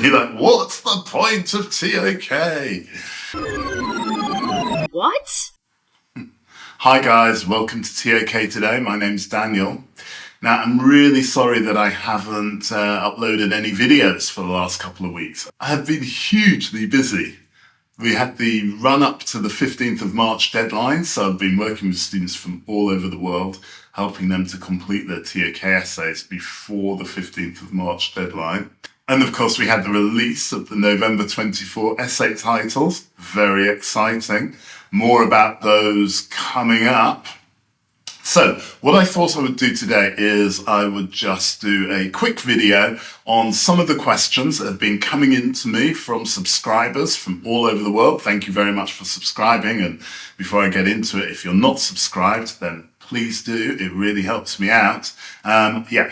You're like, what's the point of ToK? What? Hi guys, welcome to ToK today. My name's Daniel. Now, I'm really sorry that I haven't uploaded any videos for the last couple of weeks. I have been hugely busy. We had the run up to the 15th of March deadline, so I've been working with students from all over the world, helping them to complete their ToK essays before the 15th of March deadline. And of course, we had the release of the November 24 essay titles. Very exciting. More about those coming up. So what I thought I would do today is I would just do a quick video on some of the questions that have been coming in to me from subscribers from all over the world. Thank you very much for subscribing. And before I get into it, if you're not subscribed, then please do. It really helps me out.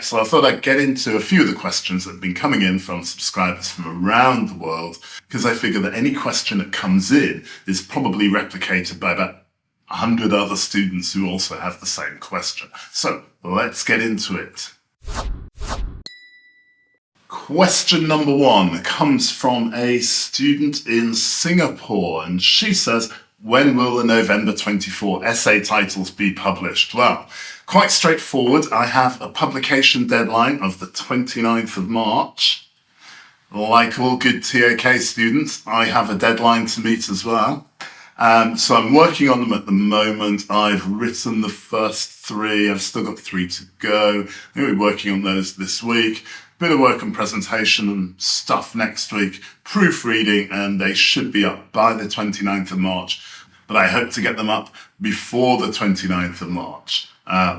So I thought I'd get into a few of the questions that have been coming in from subscribers from around the world, because I figure that any question that comes in is probably replicated by about 100 other students who also have the same question. So let's get into it. Question number one comes from a student in Singapore, and she says, when will the November 24 essay titles be published? Well, quite straightforward. I have a publication deadline of the 29th of March. Like all good ToK students, I have a deadline to meet as well. So I'm working on them at the moment. I've written the first three. I've still got three to go. I'm going to be working on those this week. Bit of work and presentation and stuff next week. Proofreading, and they should be up by the 29th of March. But I hope to get them up before the 29th of March.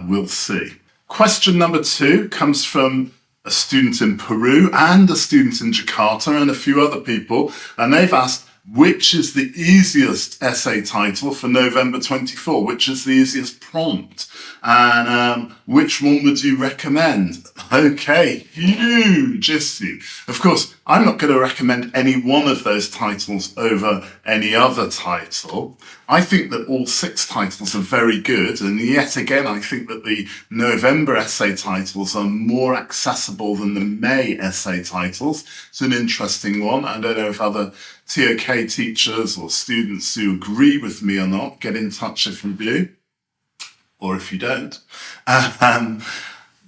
We'll see. Question number two comes from a student in Peru and a student in Jakarta and a few other people. And they've asked, which is the easiest essay title for November 24? Which is the easiest prompt? And which one would you recommend? Okay, huge issue. Of course, I'm not going to recommend any one of those titles over any other title. I think that all six titles are very good, and yet again, I think that the November essay titles are more accessible than the May essay titles. It's an interesting one. I don't know if other ToK teachers or students who agree with me or not. Get in touch if you do, or if you don't.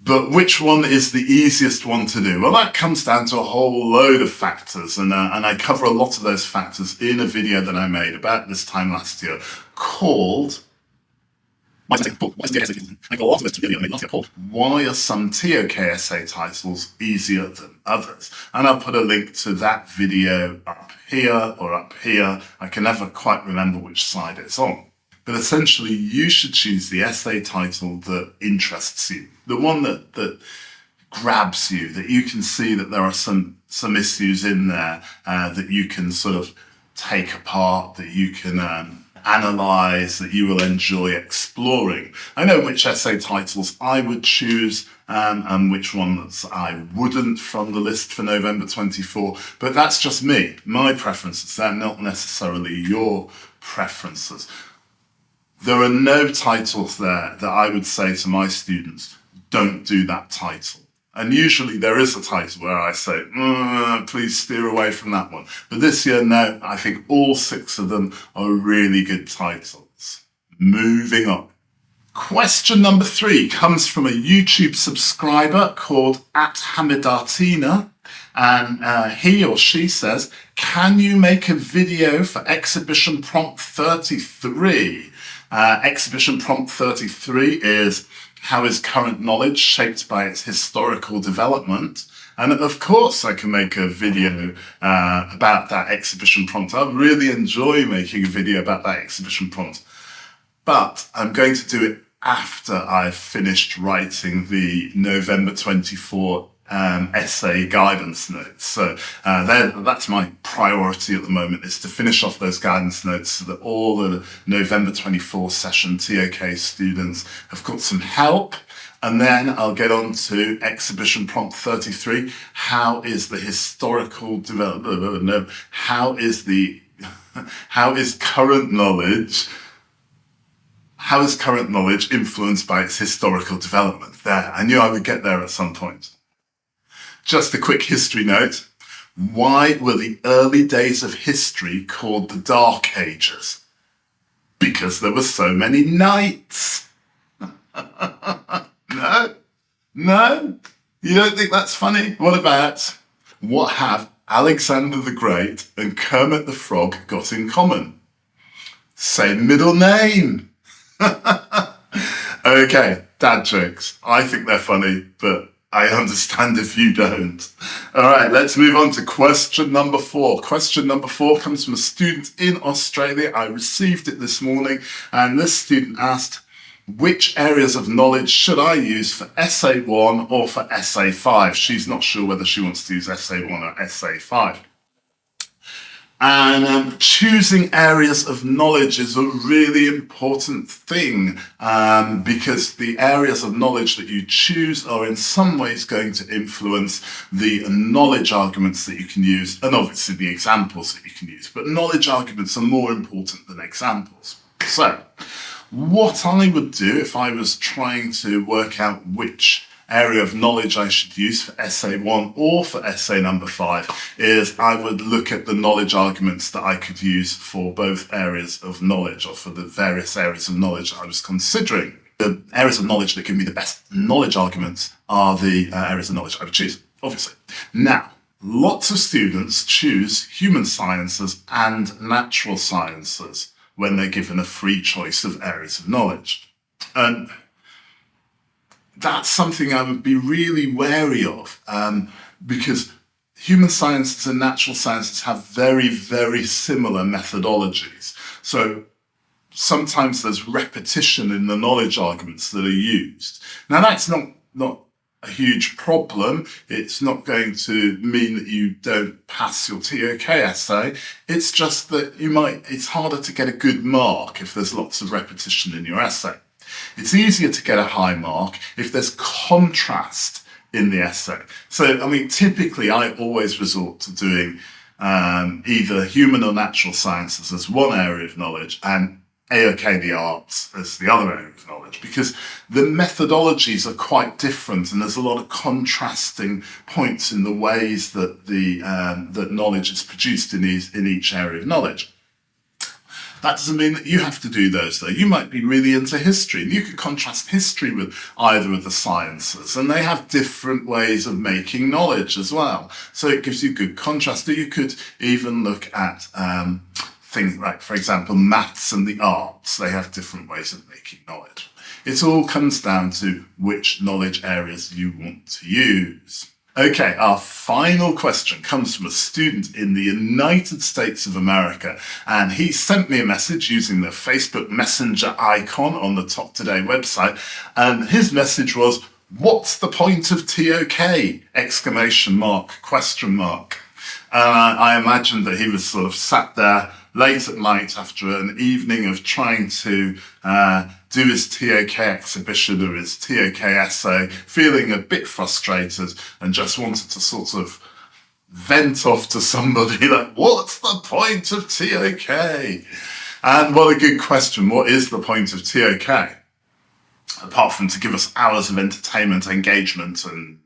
But which one is the easiest one to do? Well, that comes down to a whole load of factors, and I cover a lot of those factors in a video that I made about this time last year called Why are some ToK essay titles easier than others? And I'll put a link to that video up here or up here. I can never quite remember which side it's on. But essentially, you should choose the essay title that interests you, the one that grabs you, that you can see that there are some issues in there that you can sort of take apart, that you can analyze, that you will enjoy exploring. I know which essay titles I would choose and which ones I wouldn't from the list for November 24, but that's just me, my preferences. They're not necessarily your preferences. There are no titles there that I would say to my students, don't do that title. And usually there is a title where I say, please steer away from that one. But this year, no, I think all six of them are really good titles. Moving on. Question number three comes from a YouTube subscriber called @Hamidatina. And he or she says, can you make a video for exhibition prompt 33? Exhibition prompt 33 is, how is current knowledge shaped by its historical development? And of course I can make a video about that exhibition prompt. I really enjoy making a video about that exhibition prompt. But I'm going to do it after I've finished writing the November 24 essay guidance notes. So that's my priority at the moment, is to finish off those guidance notes so that all the November 24 session ToK students have got some help. And then I'll get on to exhibition prompt 33. How is the historical development? No, how is current knowledge influenced by its historical development? There, I knew I would get there at some point. Just a quick history note. Why were the early days of history called the Dark Ages? Because there were so many nights. No? No? You don't think that's funny? What about, what have Alexander the Great and Kermit the Frog got in common? Same middle name. Okay, dad jokes. I think they're funny, but I understand if you don't. All right, let's move on to question number 4. Question number 4 comes from a student in Australia. I received it this morning, and this student asked, which areas of knowledge should I use for Essay 1 or for Essay 5? She's not sure whether she wants to use Essay 1 or Essay 5. And choosing areas of knowledge is a really important thing because the areas of knowledge that you choose are in some ways going to influence the knowledge arguments that you can use and obviously the examples that you can use. But knowledge arguments are more important than examples. So what I would do if I was trying to work out which area of knowledge I should use for Essay 1 or for Essay number 5 is I would look at the knowledge arguments that I could use for both areas of knowledge or for the various areas of knowledge I was considering. The areas of knowledge that give me the best knowledge arguments are the areas of knowledge I would choose, obviously. Now, lots of students choose human sciences and natural sciences when they're given a free choice of areas of knowledge. And that's something I would be really wary of because human sciences and natural sciences have very, very similar methodologies. So sometimes there's repetition in the knowledge arguments that are used. Now that's not a huge problem. It's not going to mean that you don't pass your ToK essay. It's just that it's harder to get a good mark if there's lots of repetition in your essay. It's easier to get a high mark if there's contrast in the essay. So, I mean, typically I always resort to doing either human or natural sciences as one area of knowledge and AOK the arts as the other area of knowledge, because the methodologies are quite different and there's a lot of contrasting points in the ways that that knowledge is produced in each area of knowledge. That doesn't mean that you have to do those, though. You might be really into history, and you could contrast history with either of the sciences, and they have different ways of making knowledge as well. So it gives you good contrast. Or you could even look at things like, for example, maths and the arts. They have different ways of making knowledge. It all comes down to which knowledge areas you want to use. Okay, our final question comes from a student in the United States of America, and he sent me a message using the Facebook Messenger icon on the TokToday website, and his message was, "What's the point of ToK?" exclamation mark, question mark. I imagined that he was sort of sat there late at night after an evening of trying to do his ToK exhibition or his ToK essay, feeling a bit frustrated and just wanted to sort of vent off to somebody like, what's the point of ToK? And what a good question. What is the point of ToK? Apart from to give us hours of entertainment, engagement and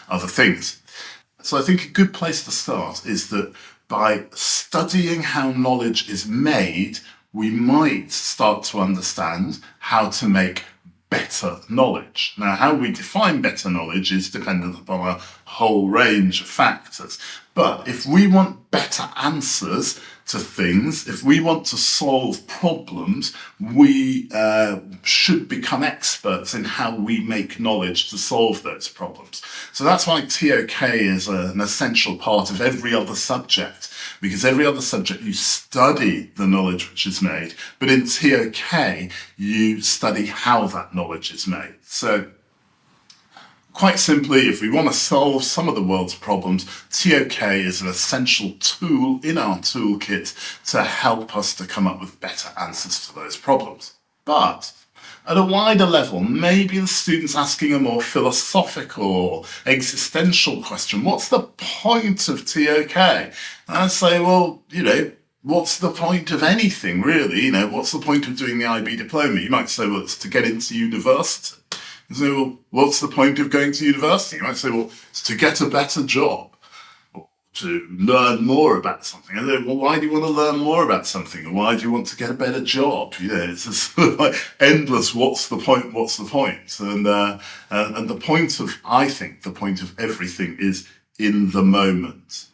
other things. So I think a good place to start is that by studying how knowledge is made, we might start to understand how to make better knowledge. Now, how we define better knowledge is dependent upon a whole range of factors. But if we want better answers to things, if we want to solve problems, we should become experts in how we make knowledge to solve those problems. So that's why ToK is an essential part of every other subject, because every other subject you study the knowledge which is made, but in ToK you study how that knowledge is made. So quite simply, if we want to solve some of the world's problems, ToK is an essential tool in our toolkit to help us to come up with better answers to those problems. But at a wider level, maybe the student's asking a more philosophical or existential question. What's the point of ToK? And I say, well, what's the point of anything, really? What's the point of doing the IB diploma? You might say, well, it's to get into university. You say, well, what's the point of going to university? You might say, well, it's to get a better job. to learn more about something. And then, well, why do you want to learn more about something? And why do you want to get a better job? You know, it's just sort of like endless. What's the point? What's the point? And the point of, I think, the point of everything is in the moment.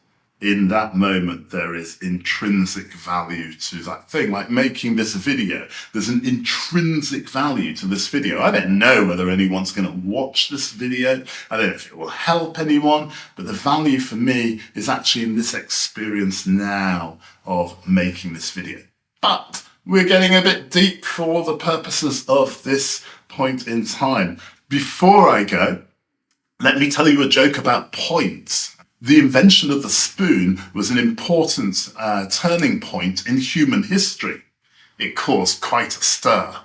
In that moment, there is intrinsic value to that thing. Like making this video, there's an intrinsic value to this video. I don't know whether anyone's going to watch this video. I don't know if it will help anyone, but the value for me is actually in this experience now of making this video. But we're getting a bit deep for the purposes of this point in time. Before I go, let me tell you a joke about points. The invention of the spoon was an important turning point in human history. It caused quite a stir.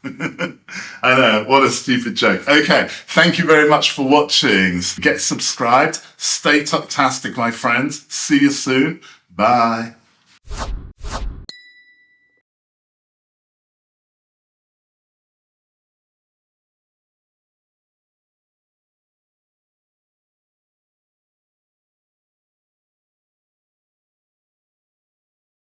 I know, what a stupid joke. Okay, thank you very much for watching. Get subscribed. Stay TokTastic, my friends. See you soon. Bye.